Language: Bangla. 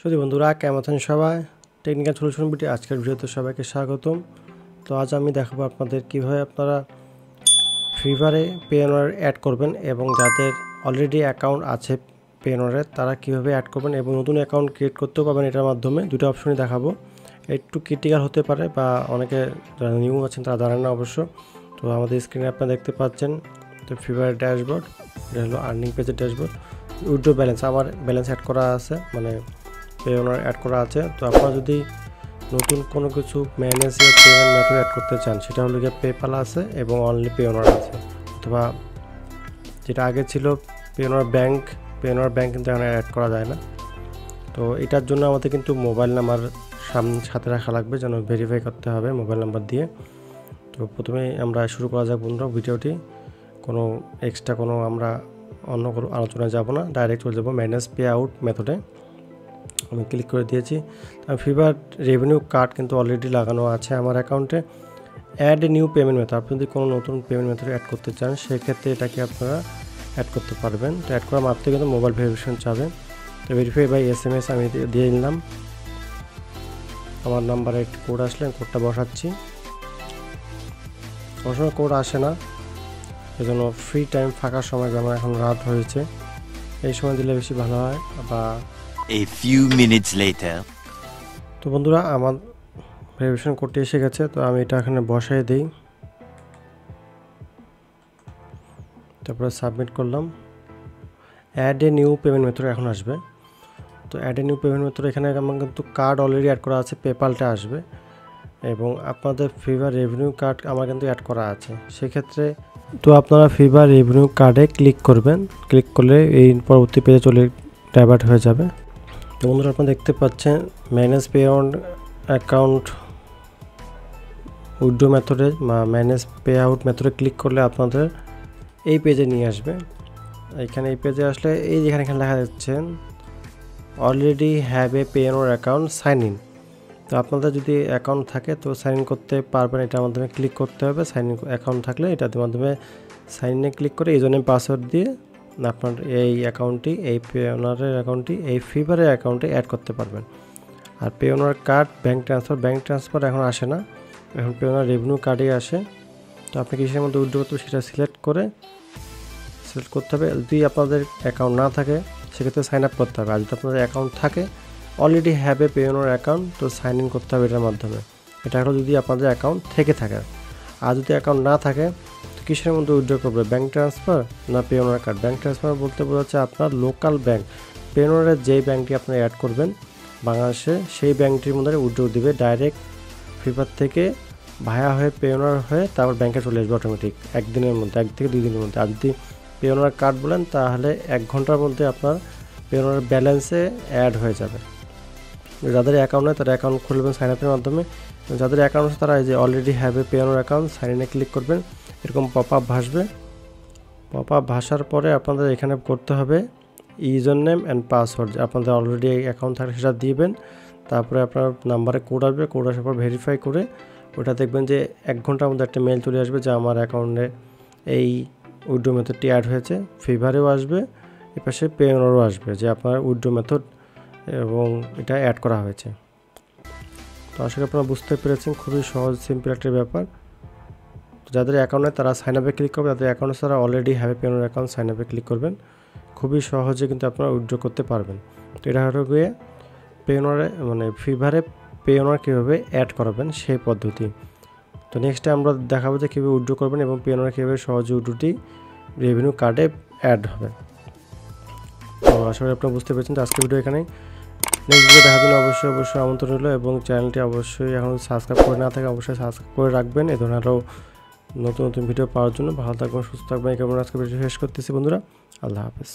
সত্যি বন্ধুরা কেমন আছেন সবাই? টেকনিক্যাল সলিউশন ভিডিও আজকের ভিডিওতে সবাইকে স্বাগতম। তো আজ আমি দেখাবো আপনাদের কিভাবে আপনারা ফ্রি ফায়ারে পেওনার অ্যাড করবেন এবং যাদের অলরেডি অ্যাকাউন্ট আছে পেওনারে তারা কিভাবে অ্যাড করবেন এবং নতুন অ্যাকাউন্ট ক্রিয়েট করতেও পারবেন। এটার মাধ্যমে দুটো অপশনই দেখাবো। একটু ক্রিটিক্যাল হতে পারে বা অনেকে যারা নিউ আছেন তারা জানেন না অবশ্য। তো আমাদের স্ক্রিনে আপনারা দেখতে পাচ্ছেন তো ফ্রি ফায়ার ড্যাশবোর্ড, এটা হলো আর্নিং পেজের ড্যাশবোর্ড। উইথড্র ব্যালেন্স, আমার ব্যালেন্স অ্যাড করা আছে, মানে পেওনার অ্যাড করা আছে। তো আপনারা যদি নতুন কোনো কিছু ম্যানেজ পেমেন্ট মেথড অ্যাড করতে চান সেটা হলো গিয়ে পেপাল আছে এবং অনলি পেওনার আছে, অথবা যেটা আগে ছিল পেওনার ব্যাংক কিন্তু এখন অ্যাড করা যায় না। তো এটার জন্য আমাদের কিন্তু মোবাইল নাম্বার সাথে রাখা লাগবে, যেন ভেরিফাই করতে হবে মোবাইল নাম্বার দিয়ে। তো প্রথমে আমরা শুরু করা যাক বন্ধুরা ভিডিওটি। কোনো এক্সট্রা কোনো আমরা অন্য কোনো আলোচনায় যাব না, ডাইরেক্ট চলে যাবো ম্যানেজ পে আউট মেথডে। আমি ক্লিক করে দিয়েছি। ফ্রি ফায়ার রেভিনিউ কার্ড কিন্তু অলরেডি লাগানো আছে আমার অ্যাকাউন্টে। Add a new payment method, আপনি যদি কোনো নতুন পেমেন্ট মেথড অ্যাড করতে চান সেক্ষেত্রে এটাকে আপনারা অ্যাড করতে পারবেন। তো অ্যাড করা মাত্র কিন্তু মোবাইল ভেরিফিকেশন চাবে। তো ভেরিফাই বাই SMS আমি দিয়ে নিলাম। আমার নাম্বারে একটি কোড আসলে কোডটা বসাচ্ছি। কোনো সময় কোড আসে না, এজন্য ফ্রি টাইম ফাঁকা সময়, যেমন এখন রাত হয়েছে এই সময় দিলে বেশি ভালো হয়। বা A few minutes later. তো বন্ধুরা আমার ভেরিফিকেশন কোডটি এসে গেছে। তো আমি এটা এখানে বসাই দিই, তারপরে সাবমিট করলাম। Add a new payment method এখন আসবে। তো add a new payment method এখানে আমার কিন্তু কার্ড অলরেডি অ্যাড করা আছে, পেপালটা আসবে এবং আপনাদের ফ্রি ফায়ার রেভিনিউ কার্ড আমার কিন্তু অ্যাড করা আছে। সেক্ষেত্রে তো আপনারা ফ্রি ফায়ার রেভিনিউ কার্ডে ক্লিক করবেন, ক্লিক করলে এই পরবর্তী পেজে চলে ডাইভার্ট হয়ে যাবে। তো বন্ধুরা আপনারা দেখতে পাচ্ছেন ম্যানেজ পে অ্যাকাউন্ট উইথড্র মেথডে বা ম্যানেজ পে আউট মেথডে ক্লিক করলে আপনাদের এই পেজে নিয়ে আসবে। এখানে এই পেজে আসলে এই যেখানে লেখা যাচ্ছে already have a Payoneer account sign in. তো আপনাদের যদি অ্যাকাউন্ট থাকে তো সাইন ইন করতে পারবেন, এটার মাধ্যমে ক্লিক করতে হবে। সাইন ইন অ্যাকাউন্ট থাকলে এটার মাধ্যমে সাইন ইনে ক্লিক করে ইউজারনেম পাসওয়ার্ড দিয়ে আপনার এই অ্যাকাউন্টটি, এই পেওনারের অ্যাকাউন্টটি এই ফ্রি ফায়ারের অ্যাকাউন্টে অ্যাড করতে পারবেন। আর পেওনার কার্ড ব্যাঙ্ক ট্রান্সফার এখন আসে না, এখন পেওনার রেভিনিউ কার্ডেই আসে। তো আপনি কিসের মধ্যে উইথড্র করতে সেটা সিলেক্ট করতে হবে। যদি আপনাদের অ্যাকাউন্ট না থাকে সেক্ষেত্রে সাইন আপ করতে হবে। আর যদি আপনাদের অ্যাকাউন্ট থাকে already have a Payoneer account, তো সাইন ইন করতে হবে এটার মাধ্যমে। এটা হলো যদি আপনাদের অ্যাকাউন্ট থেকে থাকে। আর যদি অ্যাকাউন্ট না থাকে তো কিসের মধ্যে উইথড্র করবে, ব্যাঙ্ক ট্রান্সফার না পেওনার কার্ড? ব্যাঙ্ক ট্রান্সফার বলতে বোঝাচ্ছে আপনার লোকাল ব্যাঙ্ক, পেওনারের যেই ব্যাঙ্কটি আপনি অ্যাড করবেন বাংলাদেশে সেই ব্যাঙ্কটির মধ্যে উইথড্র দিবে ডাইরেক্ট ফ্রি ফায়ার থেকে ভায়া হয়ে পেওনার হয়ে তারপর ব্যাঙ্কে চলে আসবে অটোমেটিক 1 দিনের মধ্যে, 1 থেকে 2 দিনের মধ্যে। আর যদি পেওনার কার্ড বলেন তাহলে 1 ঘন্টার মধ্যে আপনার পেওনার ব্যালেন্সে অ্যাড হয়ে যাবে। যাদের অ্যাকাউন্ট নেই তারা অ্যাকাউন্ট খুলবেন সাইন আপের মাধ্যমে। যাদের অ্যাকাউন্ট আছে তারা এই যে already have a Payoneer account sign ইনে ক্লিক করবেন। এরকম পপ আপ ভাসবে। পপ আপ ভাসার পরে আপনাদের এখানে করতে হবে ইউজার নেম অ্যান্ড পাসওয়ার্ড। আপনাদের অলরেডি অ্যাকাউন্ট থাকলে সেটা দিবেন। তারপরে আপনার নাম্বারে কোড আসবে, কোড আসার পর ভেরিফাই করে ওটা দেখবেন যে 1 ঘন্টার মধ্যে একটা মেল চলে আসবে যে আমার অ্যাকাউন্টে এই উইথড্র মেথডটি অ্যাড হয়েছে। ফ্রি ফায়ারেও আসবে, এপাশে পেওনারও আসবে যে আপনার উইথড্র মেথড এবং এটা অ্যাড করা হয়েছে। তো আসলে আপনারা বুঝতে পেরেছেন, খুবই সহজ সিম্পল একটা ব্যাপার। যাদের অ্যাকাউন্ট নেই তারা সাইন আপে ক্লিক করবে, যাদের অ্যাকাউন্ট তারা already have a Payoneer account sign আপে ক্লিক করবেন। খুবই সহজে কিন্তু আপনারা উইথড্র করতে পারবেন। তো এটা হলো গিয়ে পেওনারে মানে ফ্রি ফায়ারে পেওনার কীভাবে অ্যাড করাবেন সেই পদ্ধতি। তো নেক্সটে আমরা দেখাবো যে কীভাবে উইথড্র করবেন এবং পেওনার কীভাবে সহজে উইথড্রটি রেভিনিউ কার্ডে অ্যাড হবে। তো আশা করি আপনারা বুঝতে পেরেছেন। তো আজকে ভিডিও এখানেই। নেক্সট ভিডিও দেখার জন্য অবশ্যই আমন্ত্রণ রইল এবং চ্যানেলটি অবশ্যই এখন সাবস্ক্রাইব করে না থাকে অবশ্যই সাবস্ক্রাইব করে রাখবেন এই ধরনের আরও নতুন ভিডিও পাওয়ার জন্য। ভালো থাকবেন, সুস্থ থাকবেন, এই কারণে আজকে ভিডিও শেষ করতেছি বন্ধুরা। আল্লাহ হাফেজ।